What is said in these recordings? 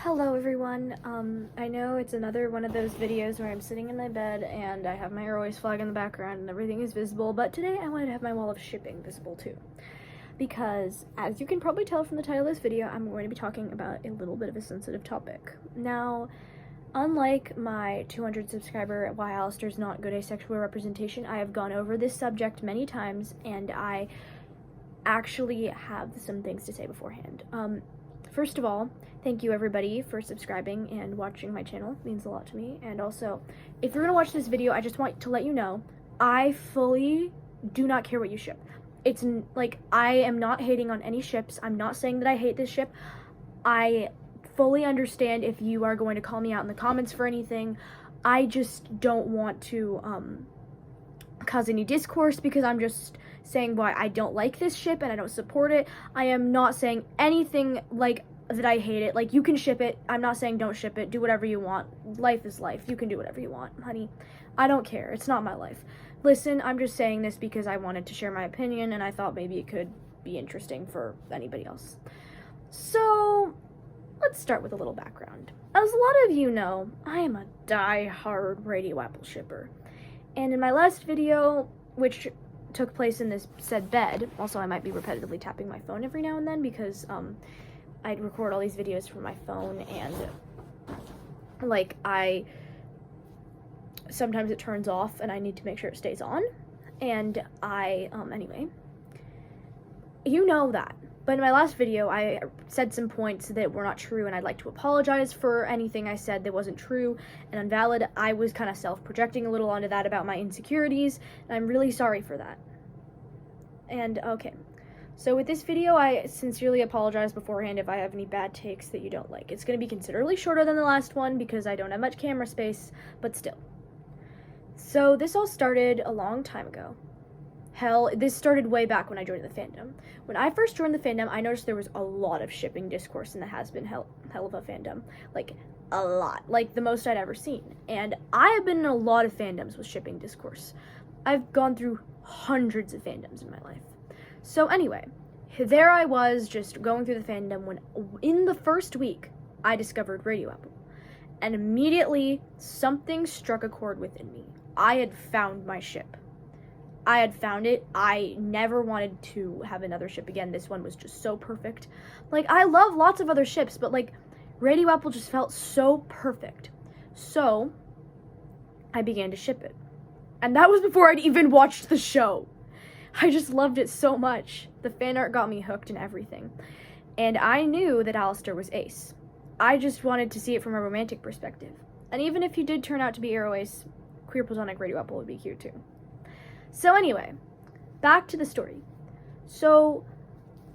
Hello everyone. I know it's another one of those videos where I'm sitting in my bed and I have my airways flag in the background and everything is visible, but today I wanted to have my wall of shipping visible too. Because, as you can probably tell from the title of this video, I'm going to be talking about a little bit of a sensitive topic. Now, unlike my 200 subscriber Why Alistair's Not Good Asexual Representation, I have gone over this subject many times and I actually have some things to say beforehand. First of all, thank you everybody for subscribing and watching my channel. It means a lot to me. And also, if you're gonna watch this video, I just want to let you know, I fully do not care what you ship. It's like, I am not hating on any ships. I'm not saying that I hate this ship. I fully understand if you are going to call me out in the comments for anything. I just don't want to cause any discourse because I'm just saying why I don't like this ship and I don't support it. I am not saying anything like that I hate it. Like, you can ship it. I'm not saying don't ship it. Do whatever you want. Life is life. You can do whatever you want, honey. I don't care. It's not my life. Listen, I'm just saying this because I wanted to share my opinion and I thought maybe it could be interesting for anybody else. So, let's start with a little background. As a lot of you know, I am a die-hard Radio Apple shipper. And in my last video, which took place in this said bed, also I might be repetitively tapping my phone every now and then because I record all these videos from my phone and like sometimes it turns off and I need to make sure it stays on, and anyway, you know that. But in my last video, I said some points that were not true, and I'd like to apologize for anything I said that wasn't true and invalid. I was kind of self-projecting a little onto that about my insecurities, and I'm really sorry for that. And, okay. So with this video, I sincerely apologize beforehand if I have any bad takes that you don't like. It's going to be considerably shorter than the last one because I don't have much camera space, but still. So this all started a long time ago. Hell, this started way back when I joined the fandom. When I first joined the fandom, I noticed there was a lot of shipping discourse in the has-been hell of a fandom. Like, a lot. Like, the most I'd ever seen. And I have been in a lot of fandoms with shipping discourse. I've gone through hundreds of fandoms in my life. So anyway, there I was just going through the fandom when, in the first week, I discovered Radio Apple. And immediately, something struck a chord within me. I had found my ship. I had found it. I never wanted to have another ship again. This one was just so perfect. Like, I love lots of other ships, but like, Radio Apple just felt so perfect. So, I began to ship it. And that was before I'd even watched the show. I just loved it so much. The fan art got me hooked and everything. And I knew that Alistair was ace. I just wanted to see it from a romantic perspective. And even if he did turn out to be ace, queer platonic Radio Apple would be cute too. So anyway, back to the story. So,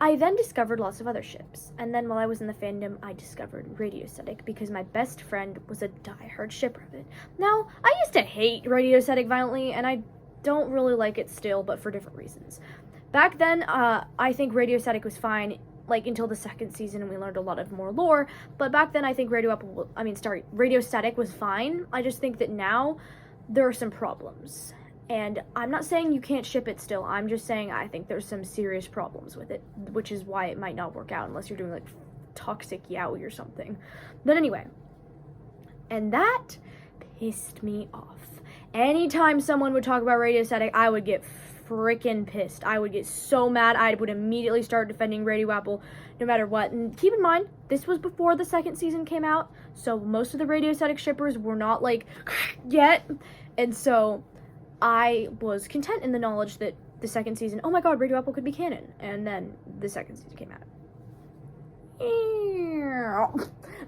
I then discovered lots of other ships, and then while I was in the fandom, I discovered Radiostatic because my best friend was a diehard shipper of it. Now, I used to hate Radiostatic violently, and I don't really like it still, but for different reasons. Back then, I think Radiostatic was fine, like, until the second season, and we learned a lot of more lore, but back then I think Radiostatic was fine. I just think that now, there are some problems. And I'm not saying you can't ship it still, I'm just saying I think there's some serious problems with it, which is why it might not work out unless you're doing, like, toxic yaoi or something. But anyway, and that pissed me off. Anytime someone would talk about Radiostatic, I would get freaking pissed. I would get so mad, I would immediately start defending Radio Apple no matter what. And keep in mind, this was before the second season came out, so most of the Radiostatic shippers were not, like, yet, and so I was content in the knowledge that the second season, oh my god, Radio Apple could be canon. And then the second season came out.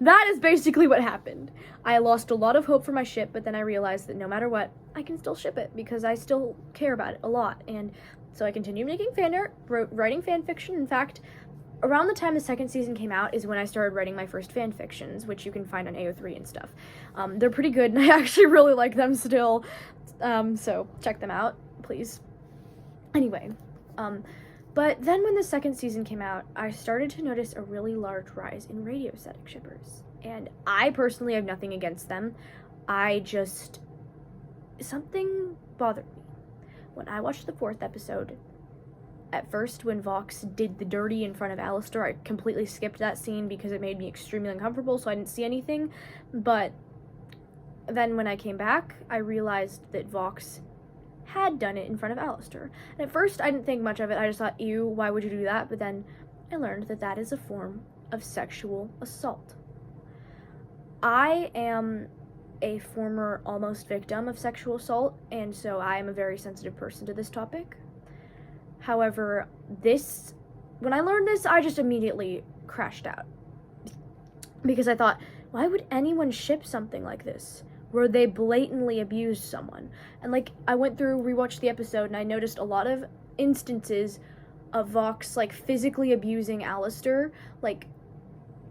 That is basically what happened. I lost a lot of hope for my ship, but then I realized that no matter what, I can still ship it because I still care about it a lot. And so I continued making fan art, writing fan fiction. In fact, around the time the second season came out is when I started writing my first fan fictions, which you can find on AO3 and stuff. They're pretty good, and I actually really like them still. So check them out, please. Anyway, but then when the second season came out, I started to notice a really large rise in Radiostatic shippers. And I personally have nothing against them. Something bothered me. When I watched the fourth episode, at first when Vox did the dirty in front of Alistair. I completely skipped that scene because it made me extremely uncomfortable, so I didn't see anything. But then when I came back, I realized that Vox had done it in front of Alistair. And at first, I didn't think much of it. I just thought, ew, why would you do that? But then I learned that that is a form of sexual assault. I am a former almost victim of sexual assault, and so I am a very sensitive person to this topic. However, when I learned this, I just immediately crashed out. Because I thought, why would anyone ship something like this, where they blatantly abused someone? And like, I went through, rewatched the episode, and I noticed a lot of instances of Vox, like, physically abusing Alistair. Like,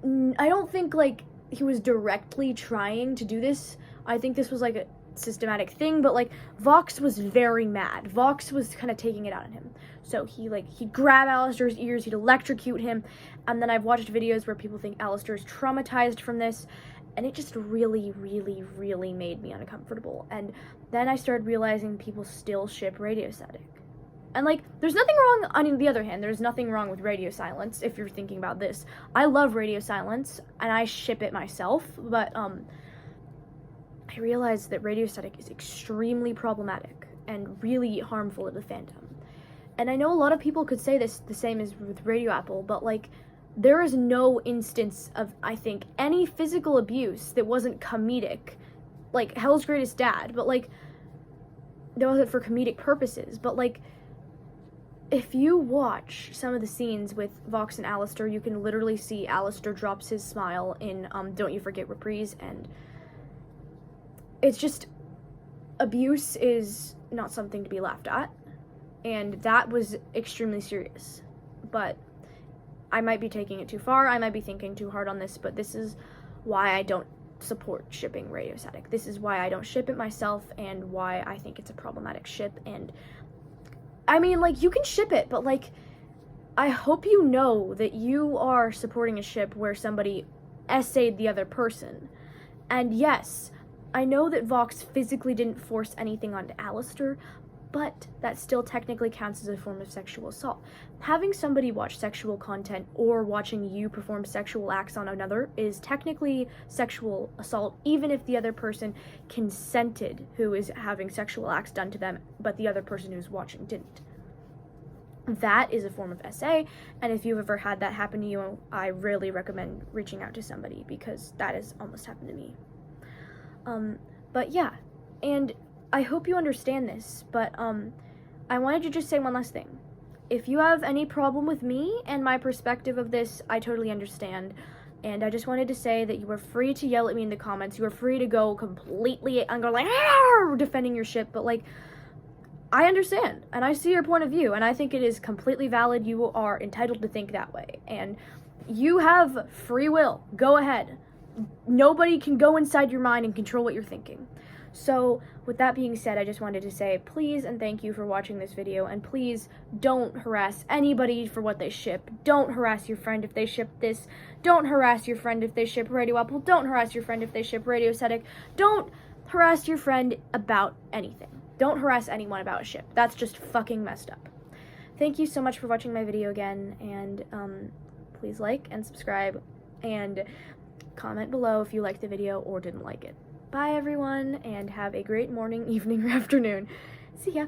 I don't think, like, he was directly trying to do this. I think this was, like, a systematic thing, but, like, Vox was very mad. Vox was kind of taking it out on him. So he'd grab Alistair's ears, he'd electrocute him, and then I've watched videos where people think Alistair's traumatized from this, and it just really, really, really made me uncomfortable. And then I started realizing people still ship Radiostatic. And, like, there's nothing wrong, on the other hand, there's nothing wrong with Radio Silence, if you're thinking about this. I love Radio Silence, and I ship it myself, but, I realized that Radiostatic is extremely problematic and really harmful to the fandom. And I know a lot of people could say this the same as with Radio Apple, but, like, there is no instance of, I think, any physical abuse that wasn't comedic. Like, Hell's Greatest Dad, but, like, that wasn't for comedic purposes, but, like, if you watch some of the scenes with Vox and Alistair, you can literally see Alistair drops his smile in Don't You Forget Reprise, and it's just, abuse is not something to be laughed at, and that was extremely serious. But I might be taking it too far, I might be thinking too hard on this, but this is why I don't support shipping Radiostatic. This is why I don't ship it myself, and why I think it's a problematic ship. And I mean, like, you can ship it, but, like, I hope you know that you are supporting a ship where somebody essayed the other person. And yes, I know that Vox physically didn't force anything onto Alistair, but that still technically counts as a form of sexual assault. Having somebody watch sexual content or watching you perform sexual acts on another is technically sexual assault, even if the other person consented who is having sexual acts done to them, but the other person who's watching didn't. That is a form of SA, and if you've ever had that happen to you, I really recommend reaching out to somebody, because that has almost happened to me. But yeah, and I hope you understand this, but I wanted to just say one last thing. If you have any problem with me and my perspective of this, I totally understand. And I just wanted to say that you are free to yell at me in the comments. You are free to go completely and go like, "Arr!" defending your ship, but, like, I understand, and I see your point of view, and I think it is completely valid. You are entitled to think that way, and you have free will. Go ahead. Nobody can go inside your mind and control what you're thinking. So, with that being said, I just wanted to say please and thank you for watching this video, and please don't harass anybody for what they ship. Don't harass your friend if they ship this. Don't harass your friend if they ship Radio Apple. Don't harass your friend if they ship Radiostatic. Don't harass your friend about anything. Don't harass anyone about a ship. That's just fucking messed up. Thank you so much for watching my video again, and please like and subscribe, and comment below if you liked the video or didn't like it. Bye everyone, and have a great morning, evening, or afternoon. See ya.